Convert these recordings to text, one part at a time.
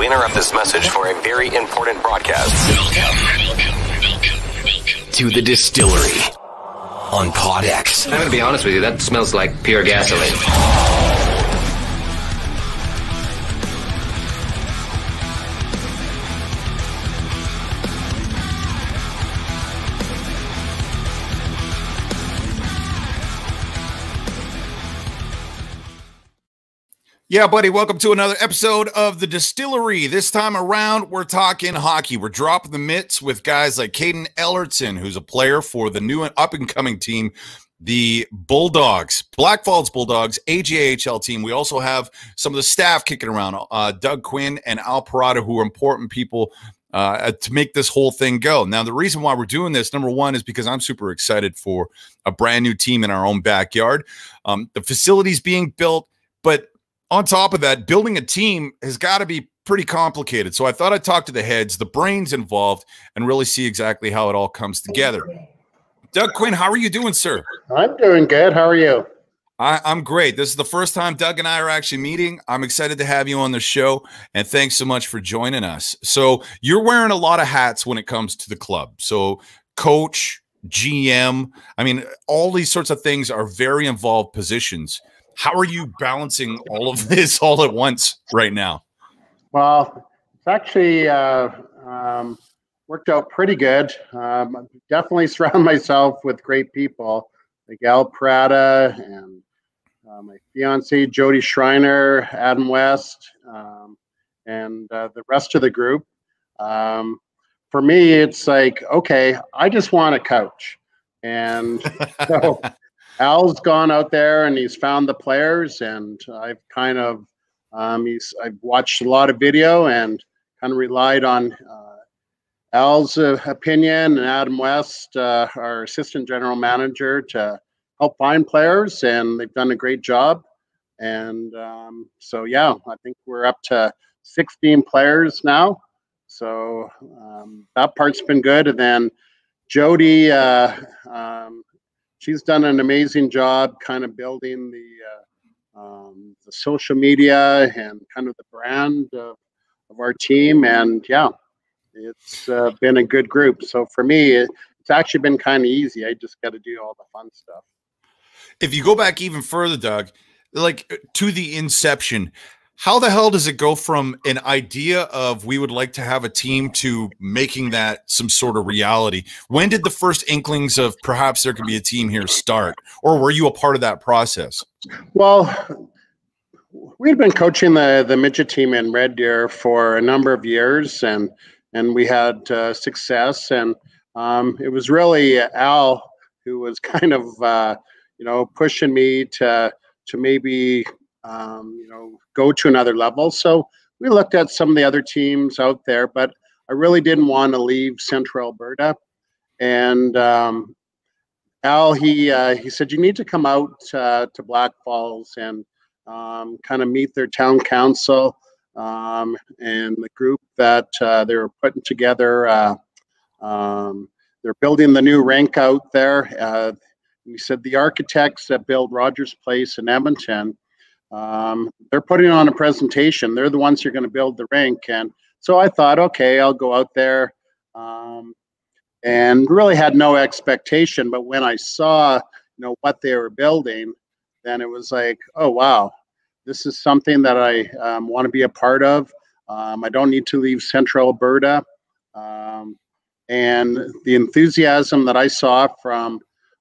We interrupt this message for a very important broadcast. Welcome to the Distillery on PodX. I'm going to be honest with you, that smells like pure gasoline. Yeah, buddy, welcome to another episode of The Distillery. This time around, we're talking hockey. We're dropping the mitts with guys like Kaiden Ellertson, who's a player for the new and up-and-coming team, the Bulldogs, Blackfalds Bulldogs, AJHL team. We also have some of the staff kicking around, Doug Quinn and Parada, who are important people to make this whole thing go. Now, the reason why we're doing this, number one, is because I'm super excited for a brand new team in our own backyard. The facility's being built, but on top of that, building a team has got to be pretty complicated. So I thought I'd talk to the heads, the brains involved, and really see exactly how it all comes together. Doug Quinn, how are you doing, sir? I'm doing good. How are you? I'm great. This is the first time Doug and I are actually meeting. I'm excited to have you on the show, and thanks so much for joining us. So you're wearing a lot of hats when it comes to the club. So coach, GM, I mean, all these sorts of things are very involved positions. How are you balancing all of this all at once right now? Well, it's actually worked out pretty good. Definitely surround myself with great people like Parada and my fiance, Jody Schreiner, Adam West, and the rest of the group. For me, it's like, okay, I just want a coach. And so Al's gone out there and he's found the players, and I've kind of I've watched a lot of video and kind of relied on Al's opinion and Adam West, our assistant general manager, to help find players, and they've done a great job. And so yeah, I think we're up to 16 players now. So that part's been good. And then Jody, she's done an amazing job kind of building the social media and kind of the brand of our team. And yeah, it's been a good group. So for me, it's actually been kind of easy. I just got to do all the fun stuff. If you go back even further, Doug, like to the inception, how the hell does it go from an idea of we would like to have a team to making that some sort of reality? When did the first inklings of perhaps there could be a team here start, or were you a part of that process? Well, we'd been coaching the midget team in Red Deer for a number of years, and we had success. And it was really Al who was kind of pushing me to maybe go to another level. So we looked at some of the other teams out there, but I really didn't want to leave Central Alberta. And Al, he said, you need to come out to Blackfalds and kind of meet their town council and the group that they were putting together. They're building the new rink out there. He said the architects that build Rogers Place in Edmonton, they're putting on a presentation. They're the ones who are going to build the rink. And so I thought, okay, I'll go out there, and really had no expectation. But when I saw, what they were building, then it was like, oh, wow, this is something that I want to be a part of. I don't need to leave Central Alberta. And the enthusiasm that I saw from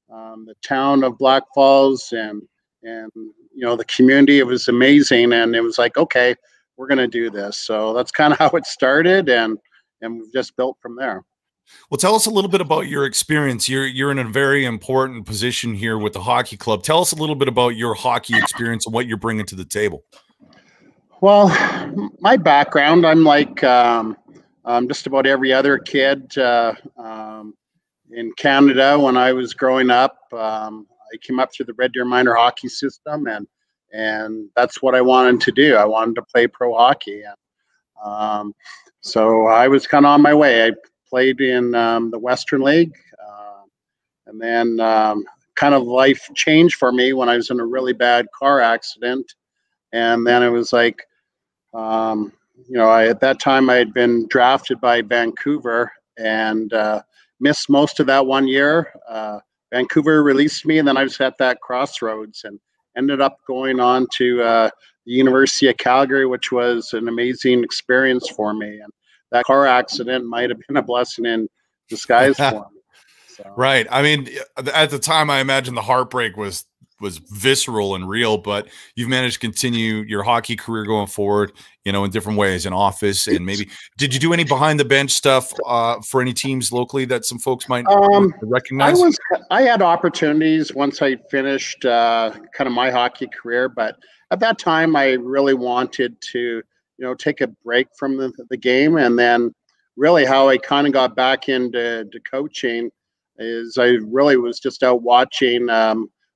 the town of Blackfalds and the community, it was amazing. And it was like, okay, we're going to do this. So that's kind of how it started, and we've just built from there. Well, tell us a little bit about your experience. You're in a very important position here with the hockey club. Tell us a little bit about your hockey experience and what you're bringing to the table. Well, my background, I'm like just about every other kid in Canada. When I was growing up, I came up through the Red Deer minor hockey system, and that's what I wanted to do. I wanted to play pro hockey, and so I was kind of on my way. I played in the Western League, and then kind of life changed for me when I was in a really bad car accident, and then it was like at that time I had been drafted by Vancouver and missed most of that 1 year. Vancouver released me, and then I was at that crossroads and ended up going on to the University of Calgary, which was an amazing experience for me. And that car accident might have been a blessing in disguise for me. So. Right. I mean, at the time, I imagine the heartbreak was visceral and real, but you've managed to continue your hockey career going forward, in different ways, in office, and maybe did you do any behind the bench stuff for any teams locally that some folks might recognize? I had opportunities once I finished kind of my hockey career, but at that time I really wanted to, take a break from the game. And then really how I kind of got back into coaching is I really was just out watching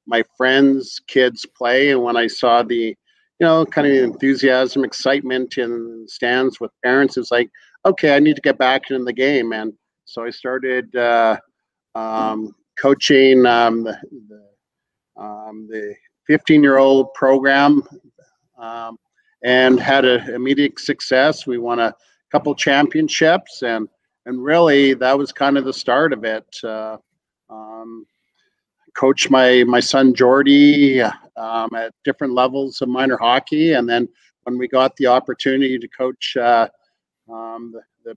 my friends' kids play. And when I saw the, kind of enthusiasm, excitement in stands with parents, it's like, okay, I need to get back into the game. And so I started coaching the 15-year-old program and had an immediate success. We won a couple championships, and really that was kind of the start of it. Coached my son Jordy at different levels of minor hockey, and then when we got the opportunity to coach the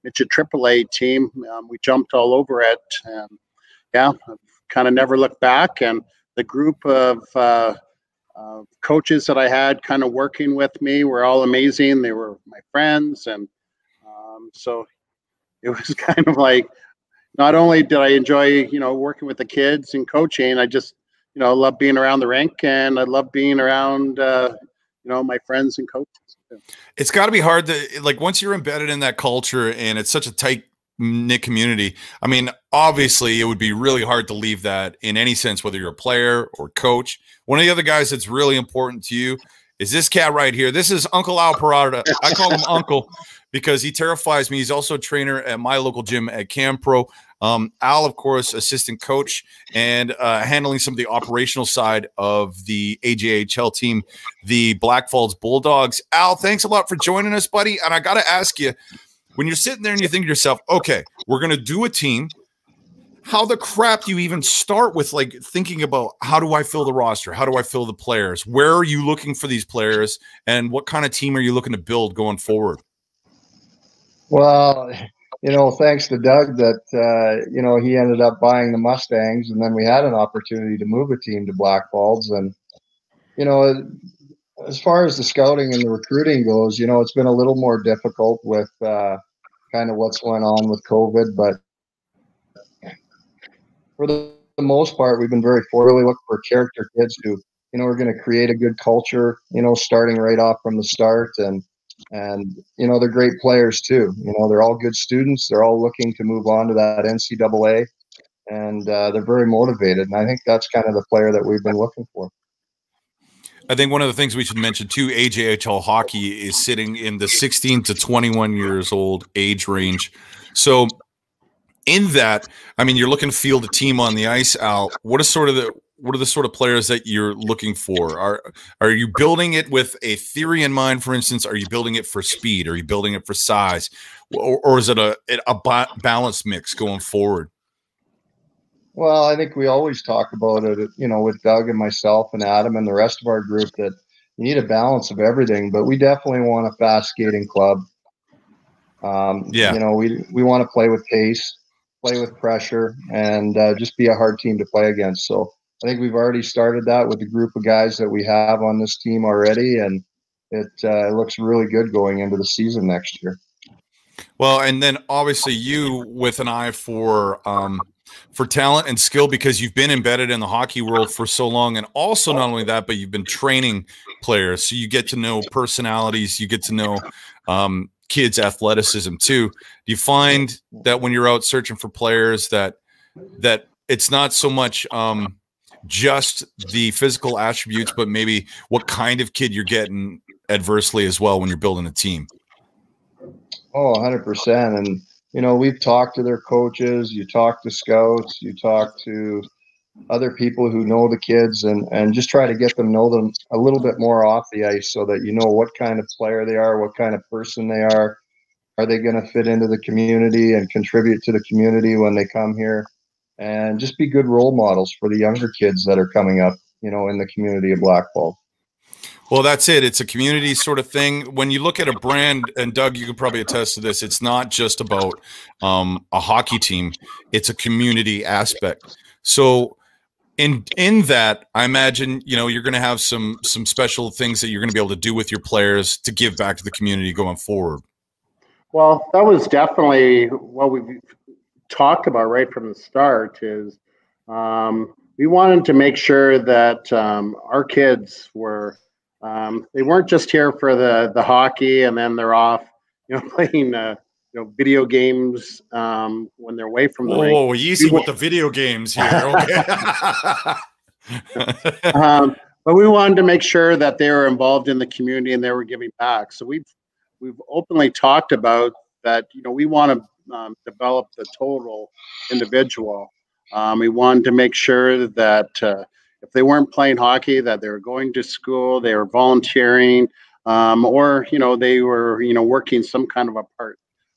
midget AAA team, we jumped all over it. And yeah, I've kind of never looked back. And the group of coaches that I had kind of working with me were all amazing. They were my friends, and so it was kind of like, not only did I enjoy, working with the kids and coaching, I just, love being around the rink, and I love being around, my friends and coaches. It's got to be hard to, like, once you're embedded in that culture and it's such a tight knit community. I mean, obviously it would be really hard to leave that in any sense, whether you're a player or coach. One of the other guys that's really important to you is this cat right here. This is Uncle Al Parada. I call him Uncle because he terrifies me. He's also a trainer at my local gym at CamPro. Al, of course, assistant coach and handling some of the operational side of the AJHL team, the Blackfalds Bulldogs. Al, thanks a lot for joining us, buddy. And I got to ask you, when you're sitting there and you think to yourself, okay, we're going to do a team, how the crap do you even start with, like, thinking about how do I fill the roster? How do I fill the players? Where are you looking for these players? And what kind of team are you looking to build going forward? Well, thanks to Doug that, he ended up buying the Mustangs, and then we had an opportunity to move a team to Blackfalds. And, as far as the scouting and the recruiting goes, it's been a little more difficult with kind of what's going on with COVID. But for the most part, we've been very really looking for character kids who, are going to create a good culture, starting right off from the start. And they're great players too. They're all good students. They're all looking to move on to that NCAA, and they're very motivated. And I think that's kind of the player that we've been looking for. I think one of the things we should mention too, AJHL hockey is sitting in the 16 to 21 years old age range. So in that, I mean, you're looking to field a team on the ice, Al. What are the sort of players that you're looking for? Are you building it with a theory in mind? For instance, are you building it for speed? Are you building it for size? Or is it a balanced mix going forward? Well, I think we always talk about it, with Doug and myself and Adam and the rest of our group, that you need a balance of everything, but we definitely want a fast skating club. We want to play with pace, play with pressure, and just be a hard team to play against. So I think we've already started that with the group of guys that we have on this team already, and it looks really good going into the season next year. Well, and then obviously you with an eye for talent and skill, because you've been embedded in the hockey world for so long, and also not only that, but you've been training players, so you get to know personalities, you get to know kids' athleticism too. Do you find that when you're out searching for players that it's not so much just the physical attributes, but maybe what kind of kid you're getting adversely as well when you're building a team? Oh, 100%. And, we've talked to their coaches, you talk to scouts, you talk to, other people who know the kids, and just try to get them know them a little bit more off the ice, so that you know what kind of player they are, what kind of person they are. Are they going to fit into the community and contribute to the community when they come here? And just be good role models for the younger kids that are coming up, you know, in the community of Blackfalds. Well, that's it. It's a community sort of thing. When you look at a brand, and Doug, you could probably attest to this, it's not just about a hockey team. It's a community aspect. So in that, I imagine, you know, you're going to have some special things that you're going to be able to do with your players to give back to the community going forward. Well, that was definitely what we talked about right from the start. Is we wanted to make sure that our kids were they weren't just here for the hockey and then they're off, you know, playing video games when they're away from the rink. Oh, easy with the video games here. Okay. But we wanted to make sure that they were involved in the community and they were giving back. So we've openly talked about that. You know, we want to develop the total individual. We wanted to make sure that if they weren't playing hockey, that they were going to school, they were volunteering, or they were working some kind of a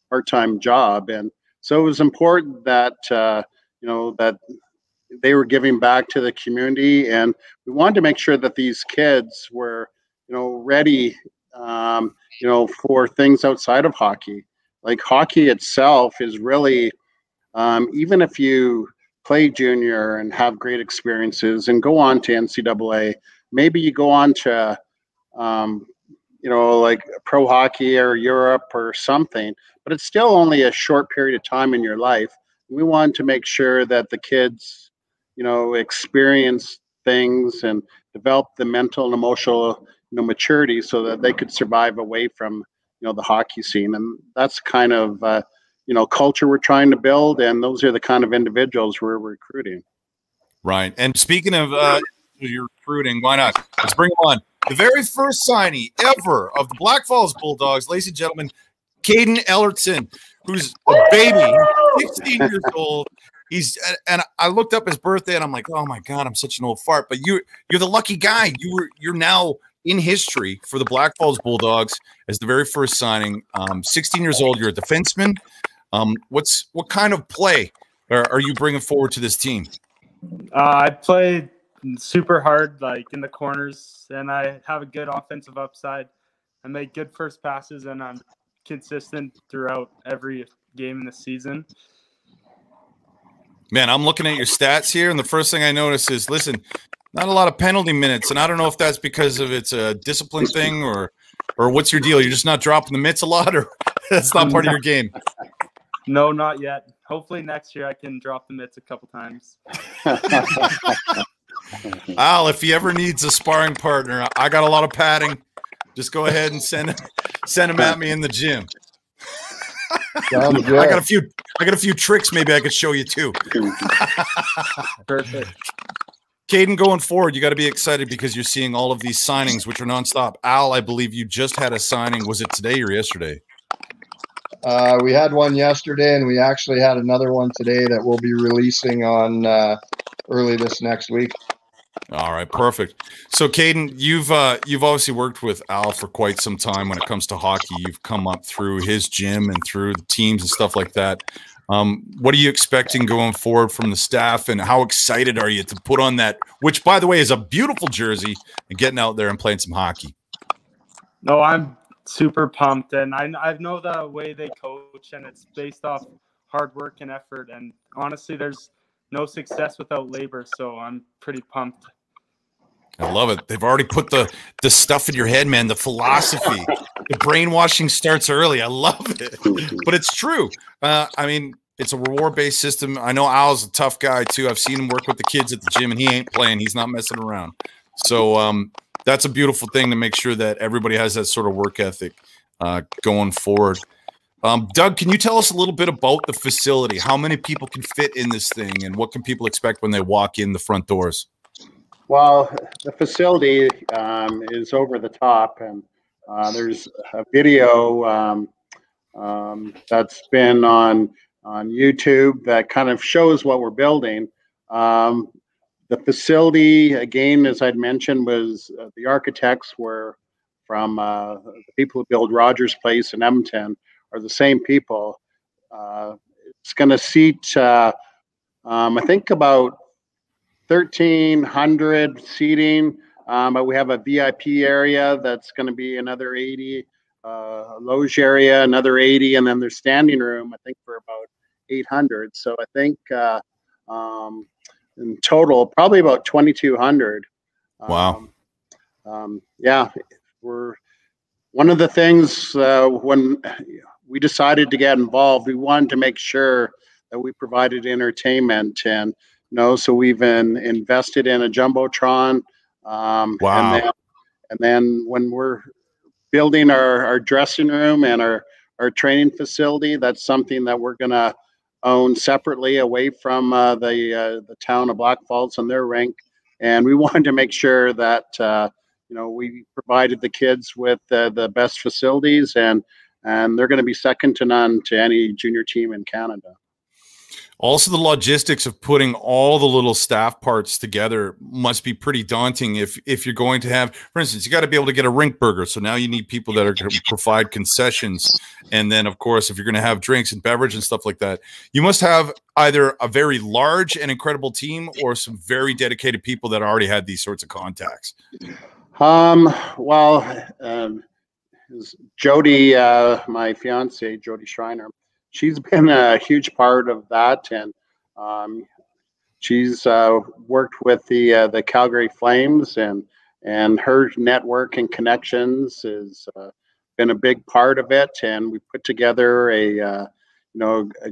part-time job. And so it was important that that they were giving back to the community, and we wanted to make sure that these kids were ready for things outside of hockey. Like hockey itself is really, even if you play junior and have great experiences and go on to NCAA, maybe you go on to, like pro hockey or Europe or something, but it's still only a short period of time in your life. We wanted to make sure that the kids, experience things and develop the mental and emotional, maturity so that they could survive away from, the hockey scene. And that's kind of, culture we're trying to build. And those are the kind of individuals we're recruiting. Right. And speaking of your recruiting, why not? Let's bring them on. The very first signing ever of the Blackfalds Bulldogs, ladies and gentlemen, Kaiden Ellertson, who's a baby, 16 years old. And I looked up his birthday and I'm like, oh my God, I'm such an old fart. But you're the lucky guy. You're now in history for the Blackfalds Bulldogs as the very first signing. 16 years old. You're a defenseman. What kind of play are you bringing forward to this team? I play super hard, like in the corners, and I have a good offensive upside. I make good first passes, and I'm consistent throughout every game in the season. Man, I'm looking at your stats here, and the first thing I notice is, listen, not a lot of penalty minutes, and I don't know if that's because of it's a discipline thing or what's your deal? You're just not dropping the mitts a lot, or that's not part of your game? No, not yet. Hopefully next year I can drop the mitts a couple times. Al, if he ever needs a sparring partner, I got a lot of padding. Just go ahead and send him at me in the gym. I got a few tricks maybe I could show you too. Perfect. Kaiden, going forward, you got to be excited because you're seeing all of these signings, which are nonstop. Al, I believe you just had a signing. Was it today or yesterday? We had one yesterday, and we actually had another one today that we'll be releasing on early this next week. All right, perfect. So, Kaiden, you've obviously worked with Al for quite some time when it comes to hockey. You've come up through his gym and through the teams and stuff like that. What are you expecting going forward from the staff, and how excited are you to put on that, which, by the way, is a beautiful jersey, and getting out there and playing some hockey? No, I'm super pumped, and I know the way they coach, and it's based off hard work and effort, and honestly, there's no success without labor, so I'm pretty pumped. I love it. They've already put the stuff in your head, man, the philosophy. The brainwashing starts early. I love it. But it's true. I mean, it's a reward-based system. I know Al's a tough guy, too. I've seen him work with the kids at the gym, and he ain't playing. He's not messing around. So that's a beautiful thing to make sure that everybody has that sort of work ethic going forward. Doug, can you tell us a little bit about the facility? How many people can fit in this thing, and what can people expect when they walk in the front doors? Well, the facility is over the top, and there's a video that's been on YouTube that kind of shows what we're building. The facility, again, as I'd mentioned, was the architects were from the people who build Rogers Place in Edmonton are the same people. It's going to seat, I think, about 1,300 seating, but we have a VIP area that's going to be another 80, a loge area, another 80, and then there's standing room, I think, for about 800. So I think in total, probably about 2,200. Wow. Yeah, we're one of the things when we decided to get involved, we wanted to make sure that we provided entertainment, and so we've invested in a jumbotron. Wow. And then when we're building our dressing room and our training facility, that's something that we're going to own separately away from the town of Blackfalds and their rink. And we wanted to make sure that we provided the kids with the best facilities, and they're going to be second to none to any junior team in Canada. Also, the logistics of putting all the little staff parts together must be pretty daunting. If you're going to have, for instance, you got to be able to get a rink burger. So now you need people that are going to provide concessions. And then, of course, if you're going to have drinks and beverage and stuff like that, you must have either a very large and incredible team or some very dedicated people that already had these sorts of contacts. Jody, my fiance, Jody Schreiner, she's been a huge part of that, and she's worked with the Calgary Flames, and her network and connections has been a big part of it. And we put together a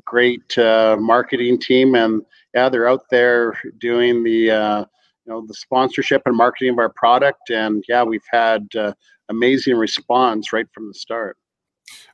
great marketing team, and they're out there doing the sponsorship and marketing of our product, and we've had amazing response right from the start.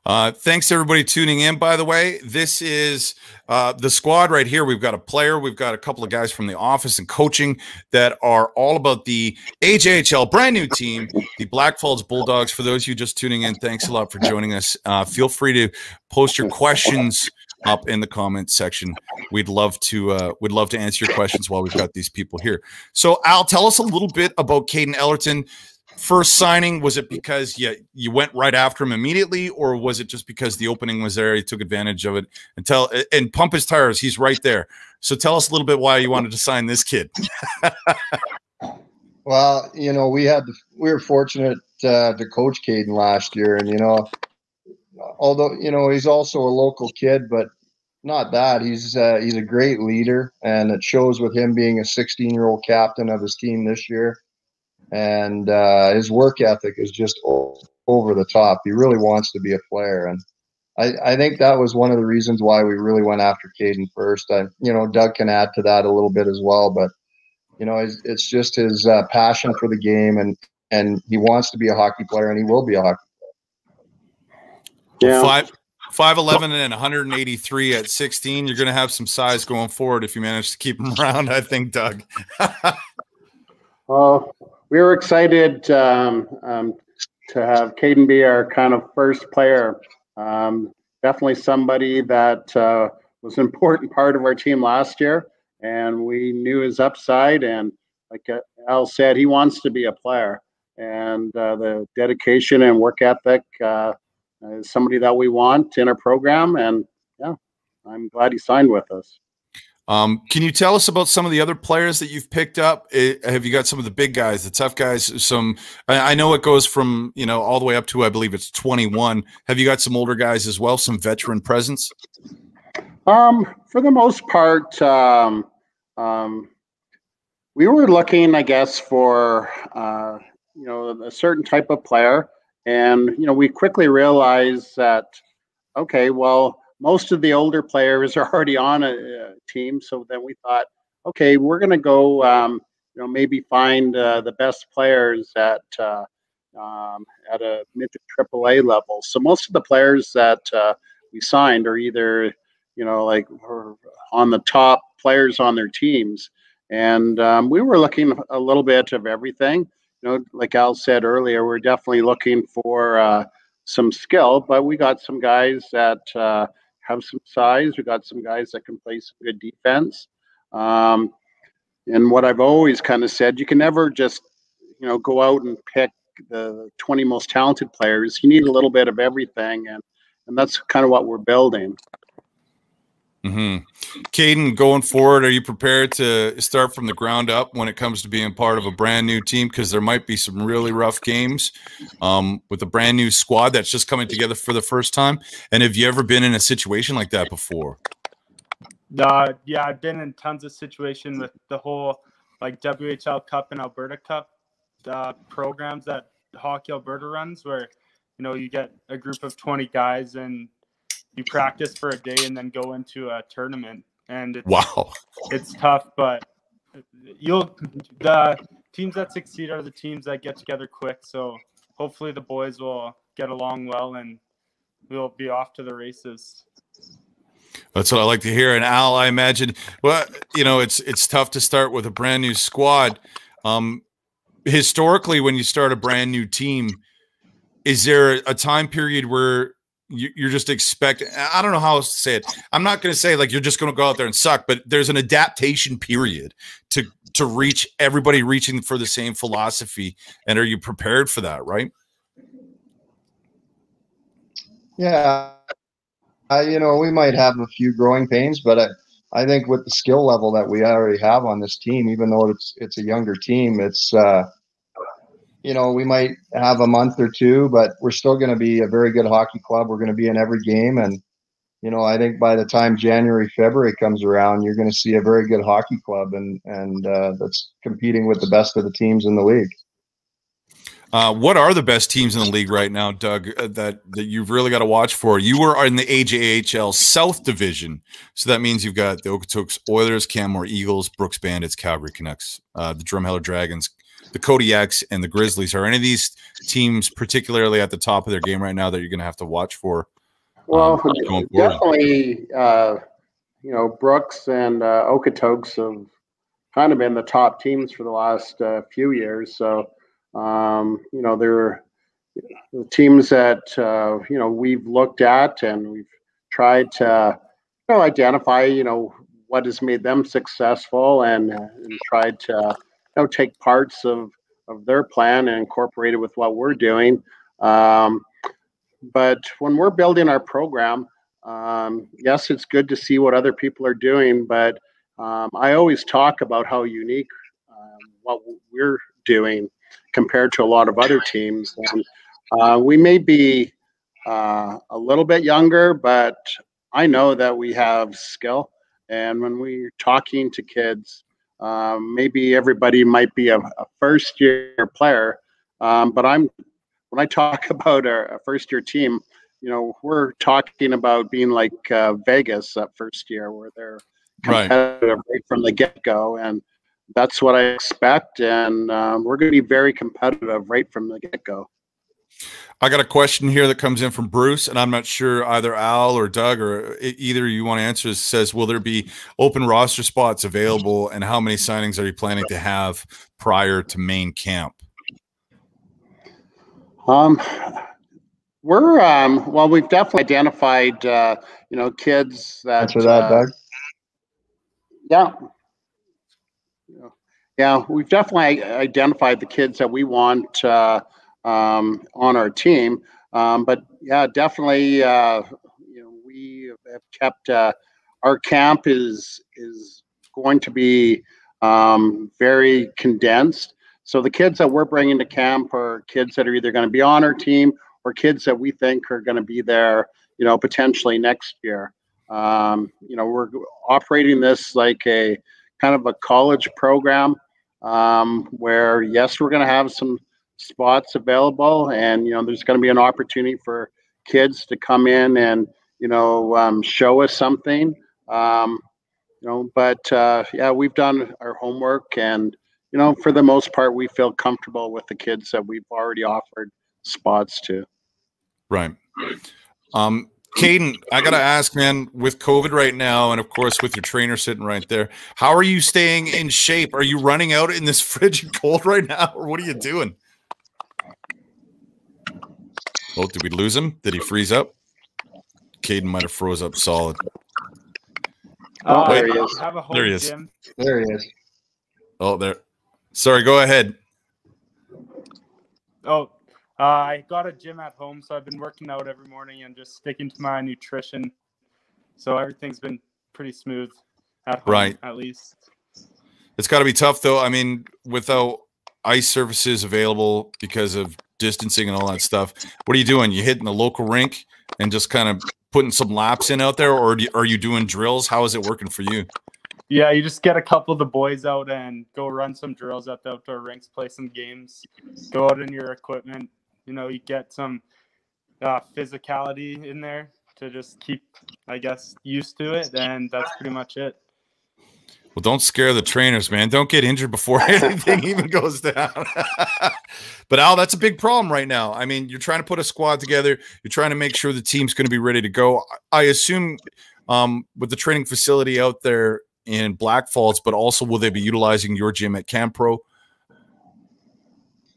Thanks everybody tuning in. By the way, this is the squad right here. We've got a player, we've got a couple of guys from the office and coaching that are all about the AJHL brand new team, the Blackfalds Bulldogs. For those of you just tuning in, thanks a lot for joining us. Feel free to post your questions up in the comments section. We'd love to answer your questions while we've got these people here. So Al, tell us a little bit about Kaiden Ellertson. First signing, was it because you went right after him immediately, or was it just because the opening was there, he took advantage of it? And pump his tires, he's right there. So tell us a little bit why you wanted to sign this kid. Well, we were fortunate to coach Kaiden last year, and although he's also a local kid, but not that he's a great leader, and it shows with him being a 16-year-old captain of his team this year. And his work ethic is just over the top. He really wants to be a player, and I think that was one of the reasons why we really went after Kaiden first. Doug can add to that a little bit as well, but it's just his passion for the game, and he wants to be a hockey player, and he will be a hockey player. Yeah. 5'11" and 183 at 16. You're going to have some size going forward if you manage to keep him around, I think, Doug. We were excited to have Kaiden be our kind of first player. Definitely somebody that was an important part of our team last year, and we knew his upside. And like Al said, he wants to be a player, and the dedication and work ethic is somebody that we want in our program. And I'm glad he signed with us. Can you tell us about some of the other players that you've picked up? Have you got some of the big guys, the tough guys? I know it goes from, all the way up to, I believe it's 21. Have you got some older guys as well, some veteran presence? For the most part, we were looking, I guess, for, a certain type of player. And, we quickly realized that, okay, well, most of the older players are already on a team. So then we thought, okay, we're going to go, maybe find the best players at a mid to AAA level. So most of the players that we signed are either, on the top players on their teams. And we were looking a little bit of everything. Like Al said earlier, we're definitely looking for some skill, but we got some guys that have some size. We got some guys that can play some good defense. what I've always kind of said, you can never just, go out and pick the 20 most talented players. You need a little bit of everything, and that's kind of what we're building. Kaiden, going forward, are you prepared to start from the ground up when it comes to being part of a brand new team? Because there might be some really rough games with a brand new squad that's just coming together for the first time. And have you ever been in a situation like that before? Yeah, I've been in tons of situations with the whole like WHL Cup and Alberta Cup programs that Hockey Alberta runs, where you get a group of 20 guys and you practice for a day and then go into a tournament. And it's tough, but the teams that succeed are the teams that get together quick. So hopefully the boys will get along well and we'll be off to the races. That's what I like to hear. And Al, I imagine, well, it's tough to start with a brand new squad. Historically, when you start a brand new team, is there a time period where you're just expecting, I don't know how else to say it. I'm not going to say like you're just going to go out there and suck, but there's an adaptation period to reach everybody reaching for the same philosophy. And are you prepared for that, right? Yeah. We might have a few growing pains, but I think with the skill level that we already have on this team, even though it's a younger team, it's we might have a month or two, but we're still going to be a very good hockey club. We're going to be in every game. And, I think by the time January, February comes around, you're going to see a very good hockey club and that's competing with the best of the teams in the league. What are the best teams in the league right now, Doug, that you've really got to watch for? You were in the AJHL South Division. So that means you've got the Okotoks Oilers, Canmore Eagles, Brooks Bandits, Calgary Canucks, the Drumheller Dragons, the Kodiaks, and the Grizzlies. Are any of these teams particularly at the top of their game right now that you're going to have to watch for? Well, definitely, Brooks and Okotoks have kind of been the top teams for the last few years. So, they're the teams that, we've looked at and we've tried to, identify, what has made them successful and tried to, take parts of their plan and incorporate it with what we're doing. But when we're building our program, yes, it's good to see what other people are doing, but I always talk about how unique what we're doing compared to a lot of other teams. And we may be a little bit younger, but I know that we have skill. And when we're talking to kids, maybe everybody might be a first-year player, but when I talk about a first-year team, we're talking about being like Vegas that first year, where they're competitive right from the get-go, and that's what I expect. And we're going to be very competitive right from the get-go. I got a question here that comes in from Bruce, and I'm not sure either Al or Doug or either you want to answer. It says, will there be open roster spots available, and how many signings are you planning to have prior to main camp? We're well, we've definitely identified kids that answer that, Doug. Yeah, we've definitely identified the kids that we want on our team. But yeah, definitely, we have kept our camp is going to be very condensed. So the kids that we're bringing to camp are kids that are either going to be on our team or kids that we think are going to be there, potentially next year. We're operating this like a kind of a college program where, yes, we're going to have some spots available, and there's going to be an opportunity for kids to come in and show us something. But yeah, we've done our homework, and for the most part, we feel comfortable with the kids that we've already offered spots to. Right. Kaiden, I got to ask, man, with COVID right now, and of course with your trainer sitting right there, how are you staying in shape? Are you running out in this frigid cold right now, or what are you doing? Oh, did we lose him? Did he freeze up? Kaiden might have froze up solid. There he is. There he is. Oh, there. Sorry, go ahead. Oh, I got a gym at home, so I've been working out every morning and just sticking to my nutrition. So everything's been pretty smooth at home, Right. at least. It's got to be tough, though. I mean, without ice surfaces available because of distancing and all that stuff, what are you doing? You hitting the local rink and just kind of putting some laps in out there, or are you doing drills? How is it working for you? Yeah, you just get a couple of the boys out and go run some drills at the outdoor rinks, play some games, go out in your equipment. You know, you get some physicality in there to just keep, I guess, used to it, and that's pretty much it. Well, don't scare the trainers, man. Don't get injured before anything even goes down. But, Al, that's a big problem right now. I mean, you're trying to put a squad together. You're trying to make sure the team's going to be ready to go. I assume with the training facility out there in Blackfalds, but also will they be utilizing your gym at Camp Pro?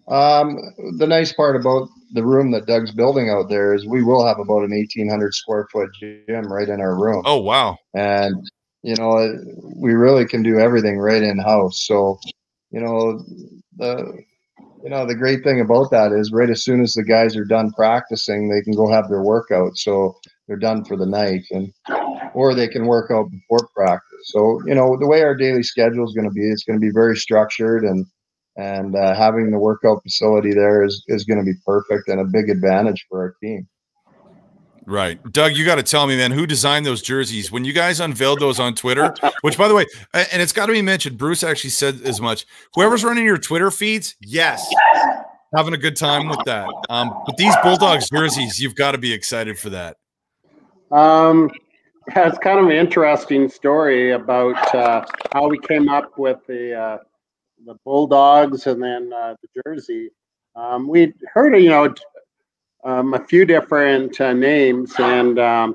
The nice part about the room that Doug's building out there is we will have about an 1,800 square foot gym right in our room. Oh, wow. And, you know, we really can do everything right in house. So, the great thing about that is right as soon as the guys are done practicing, they can go have their workout. So they're done for the night, or they can work out before practice. So, the way our daily schedule is going to be, it's going to be very structured, and having the workout facility there is going to be perfect and a big advantage for our team. Right. Doug, you got to tell me, man, who designed those jerseys? When you guys unveiled those on Twitter, which, by the way, and it's got to be mentioned, Bruce actually said as much, whoever's running your Twitter feeds, yes, having a good time with that. But these Bulldogs jerseys, you've got to be excited for that. Yeah, it's kind of an interesting story about how we came up with the Bulldogs and then the jersey. We'd heard of, a few different names, and my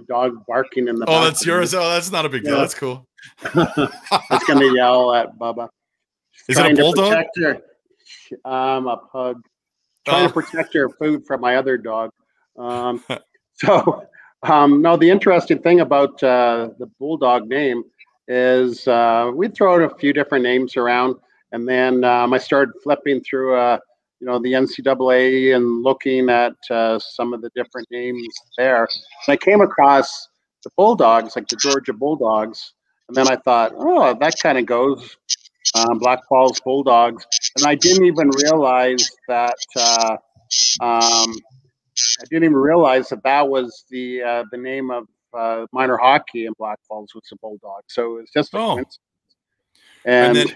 dog barking in the background. That's yours. Oh, that's not a big deal. That's cool. I was going to yell at Bubba. Is it a bulldog? A pug. Trying to protect her food from my other dog. No, the interesting thing about the Bulldog name is we throw out a few different names around, and then I started flipping through the NCAA and looking at some of the different names there. And I came across the Bulldogs, like the Georgia Bulldogs, and then I thought, oh, that kind of goes, Blackfalds Bulldogs. And I didn't even realize that that was the name of minor hockey in Blackfalds was the Bulldogs. So it's just a coincidence. And then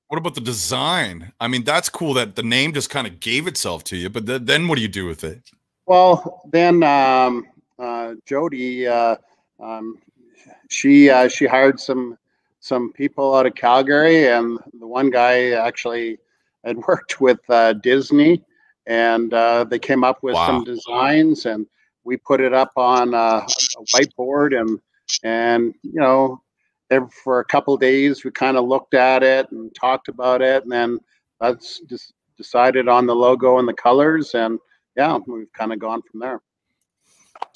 what about the design? I mean, that's cool that the name just kind of gave itself to you, but then what do you do with it? Well, then Jody, she hired some people out of Calgary, and the one guy actually had worked with Disney, and they came up with some designs, and we put it up on a whiteboard, and for a couple of days we kind of looked at it and talked about it, and then that's just decided on the logo and the colors, and yeah, we've kind of gone from there.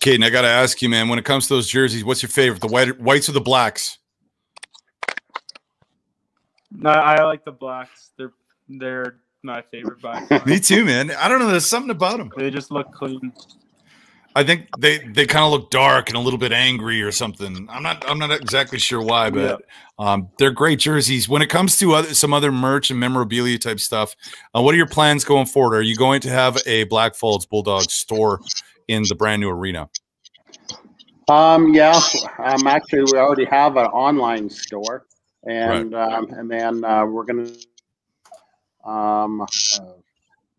Kaiden, I got to ask you, man, when it comes to those jerseys, what's your favorite, the whites or the blacks? No, I like the blacks. They're my favorite by far. Me too, man. I don't know. There's something about them. They just look clean. I think they kind of look dark and a little bit angry or something. I'm not exactly sure why, but they're great jerseys. When it comes to some other merch and memorabilia type stuff, what are your plans going forward? Are you going to have a Blackfalds Bulldogs store in the brand new arena? Yeah. Actually, we already have an online store, and and then we're going to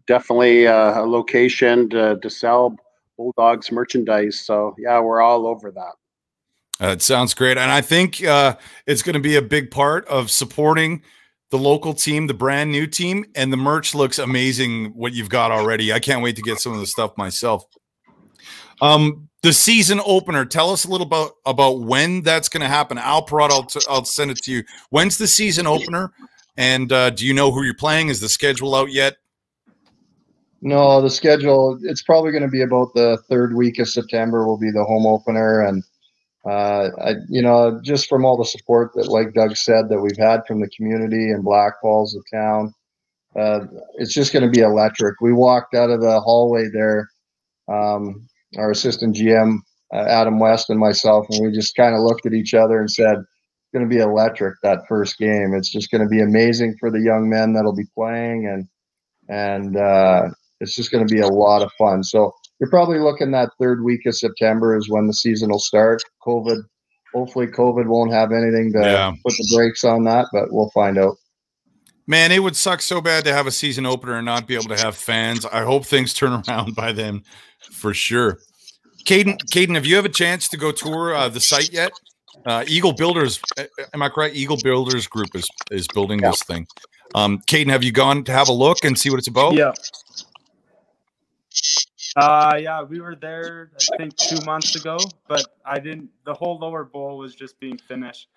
definitely a location to sell Bulldogs merchandise. So yeah, we're all over that. It sounds great, and I think it's going to be a big part of supporting the local team, the brand new team, and the merch looks amazing. What you've got already, I can't wait to get some of the stuff myself. The season opener. Tell us a little about when that's going to happen. Al Parada, I'll send it to you. When's the season opener? And do you know who you're playing? Is the schedule out yet? No, the schedule, it's probably going to be about the third week of September will be the home opener. And, Just from all the support that, like Doug said, that we've had from the community and Blackfalds, the town, it's just going to be electric. We walked out of the hallway there, our assistant GM, Adam West, and myself, and we just kind of looked at each other and said, it's going to be electric that first game. It's just going to be amazing for the young men that'll be playing, and it's just going to be a lot of fun. So you're probably looking that third week of September is when the season will start. Hopefully COVID won't have anything to put the brakes on that, but we'll find out. Man, it would suck so bad to have a season opener and not be able to have fans. I hope things turn around by then, for sure. Kaiden, have you have a chance to go tour the site yet? Eagle Builders, am I correct? Eagle Builders Group is building this thing. Kaiden, have you gone to have a look and see what it's about? Yeah. Yeah, we were there, I think 2 months ago, but the whole lower bowl was just being finished.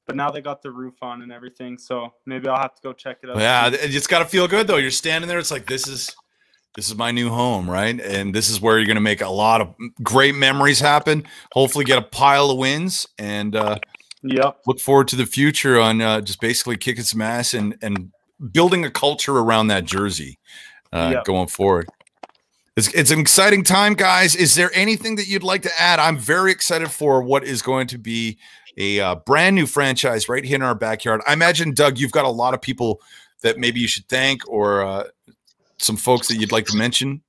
But now they got the roof on and everything, so maybe I'll have to go check it out. Yeah, it's got to feel good though. You're standing there, it's like this is my new home, right? And this is where you're going to make a lot of great memories happen. Hopefully, get a pile of wins, and look forward to the future on just basically kicking some ass and building a culture around that jersey going forward. It's an exciting time, guys. Is there anything that you'd like to add? I'm very excited for what is going to be a brand new franchise right here in our backyard. I imagine, Doug, you've got a lot of people that maybe you should thank, or some folks that you'd like to mention.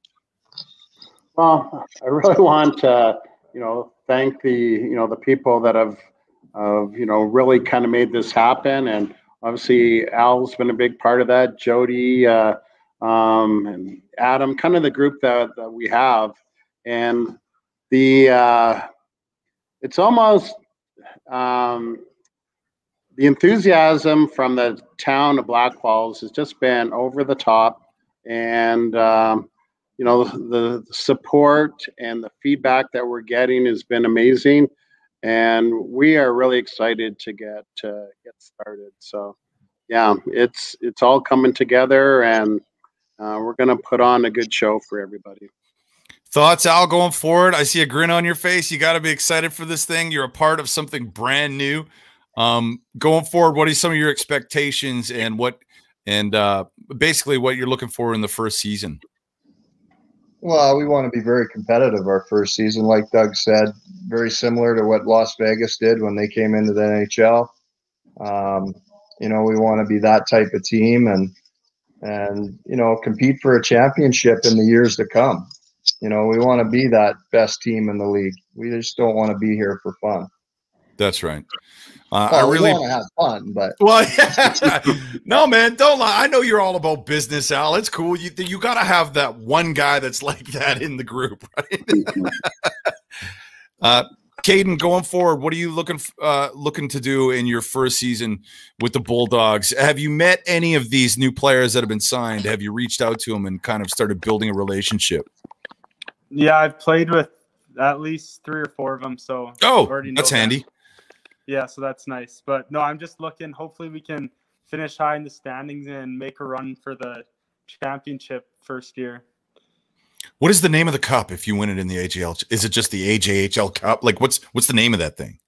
Well, I really want to, thank the people that have really kind of made this happen. And obviously Al's been a big part of that, Jody, and Adam, kind of the group that we have. And it's almost, the enthusiasm from the town of Blackfalds has just been over the top, and the support and the feedback that we're getting has been amazing, and we are really excited to get started. So yeah, it's all coming together, and we're going to put on a good show for everybody. Thoughts, Al, going forward? I see a grin on your face. You got to be excited for this thing. You're a part of something brand new. Going forward, what are some of your expectations and basically what you're looking for in the first season? Well, we want to be very competitive our first season, like Doug said, very similar to what Las Vegas did when they came into the NHL. We want to be that type of team and compete for a championship in the years to come. We want to be that best team in the league. We just don't want to be here for fun. That's right. I really want to have fun, but no, man, don't lie. I know you're all about business, Al. It's cool. You got to have that one guy that's like that in the group, right? Kaiden, going forward, what are you looking to do in your first season with the Bulldogs? Have you met any of these new players that have been signed? Have you reached out to them and kind of started building a relationship? Yeah, I've played with at least 3 or 4 of them. So that's handy. Yeah, so that's nice. But no, I'm just looking. Hopefully, we can finish high in the standings and make a run for the championship first year. What is the name of the cup if you win it in the AJL? Is it just the AJHL Cup? Like, what's the name of that thing?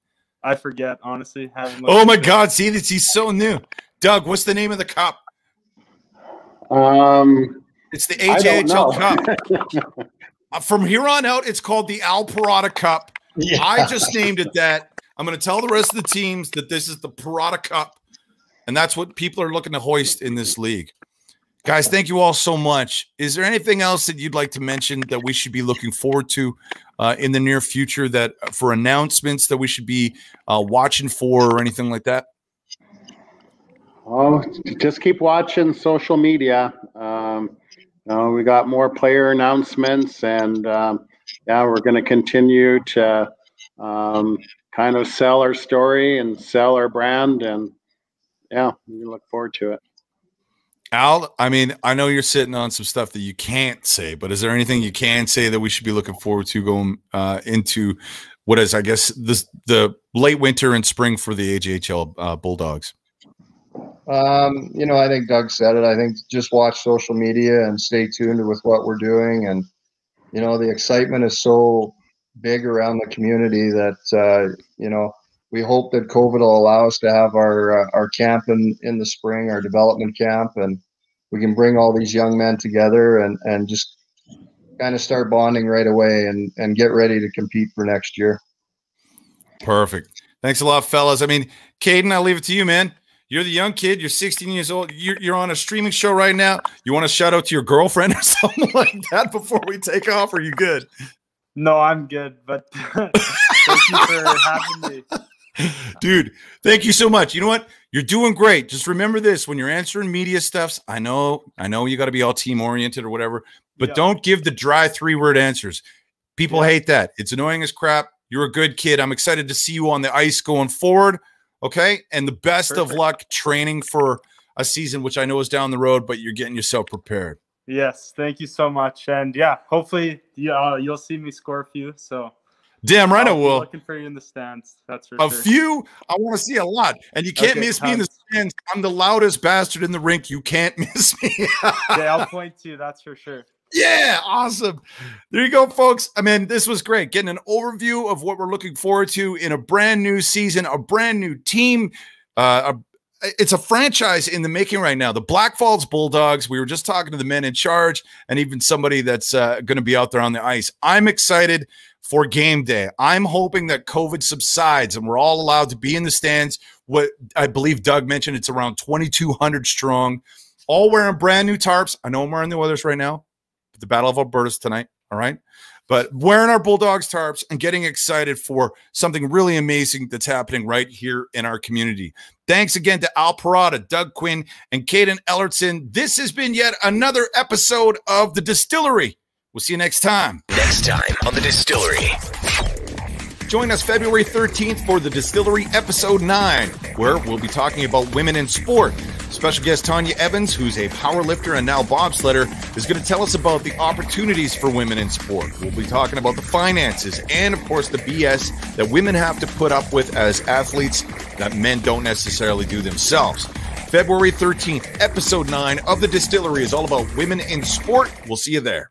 I forget, honestly. Oh my God! See, he's so new. Doug, what's the name of the cup? It's the AJHL Cup. From here on out, it's called the Parada Cup. Yeah. I just named it that. I'm going to tell the rest of the teams that this is the Parada Cup, and that's what people are looking to hoist in this league. Guys, thank you all so much. Is there anything else that you'd like to mention that we should be looking forward to in the near future, that for announcements that we should be watching for, or anything like that? Oh, just keep watching social media. We got more player announcements, and we're going to continue to kind of sell our story and sell our brand, and we look forward to it. Al, I mean, I know you're sitting on some stuff that you can't say, but is there anything you can say that we should be looking forward to going into what is, I guess, the late winter and spring for the AJHL Bulldogs? I think Doug said it. I think just watch social media and stay tuned with what we're doing. And, the excitement is so big around the community that, you know, we hope that COVID will allow us to have our camp in the spring, our development camp, and we can bring all these young men together and just kind of start bonding right away and get ready to compete for next year. Perfect. Thanks a lot, fellas. I mean, Kaiden, I'll leave it to you, man. You're the young kid. You're 16 years old. You're on a streaming show right now. You want to shout out to your girlfriend or something like that before we take off? Or are you good? No, I'm good, but thank you for having me. Dude, thank you so much. You know what? You're doing great. Just remember this when you're answering media stuffs. I know you got to be all team oriented or whatever, but don't give the dry 3-word answers. People hate that. It's annoying as crap. You're a good kid. I'm excited to see you on the ice going forward. Okay. And the best of luck training for a season, which I know is down the road, but you're getting yourself prepared. Yes. Thank you so much. And yeah, hopefully you'll see me score a few. So damn right I will. Looking for you in the stands. That's for sure. A few? I want to see a lot. And you can't miss me in the stands. I'm the loudest bastard in the rink. You can't miss me. Yeah, I'll point to you. That's for sure. Yeah, awesome. There you go, folks. I mean, this was great. Getting an overview of what we're looking forward to in a brand new season, a brand new team. It's a franchise in the making right now. The Blackfalds Bulldogs. We were just talking to the men in charge and even somebody that's going to be out there on the ice. I'm excited for game day. I'm hoping that COVID subsides and we're all allowed to be in the stands. What I believe Doug mentioned, it's around 2,200 strong, all wearing brand new tarps. I know I'm wearing the others right now. The Battle of Alberta's tonight, all right? But wearing our Bulldogs tarps and getting excited for something really amazing that's happening right here in our community. Thanks again to Parada, Doug Quinn, and Kaiden Ellertson. This has been yet another episode of The Distillery. We'll see you next time. Next time on The Distillery. Join us February 13th for The Distillery Episode 9, where we'll be talking about women in sport. Special guest Tanya Evans, who's a powerlifter and now bobsledder, is going to tell us about the opportunities for women in sport. We'll be talking about the finances and, of course, the BS that women have to put up with as athletes that men don't necessarily do themselves. February 13th, Episode 9 of The Distillery is all about women in sport. We'll see you there.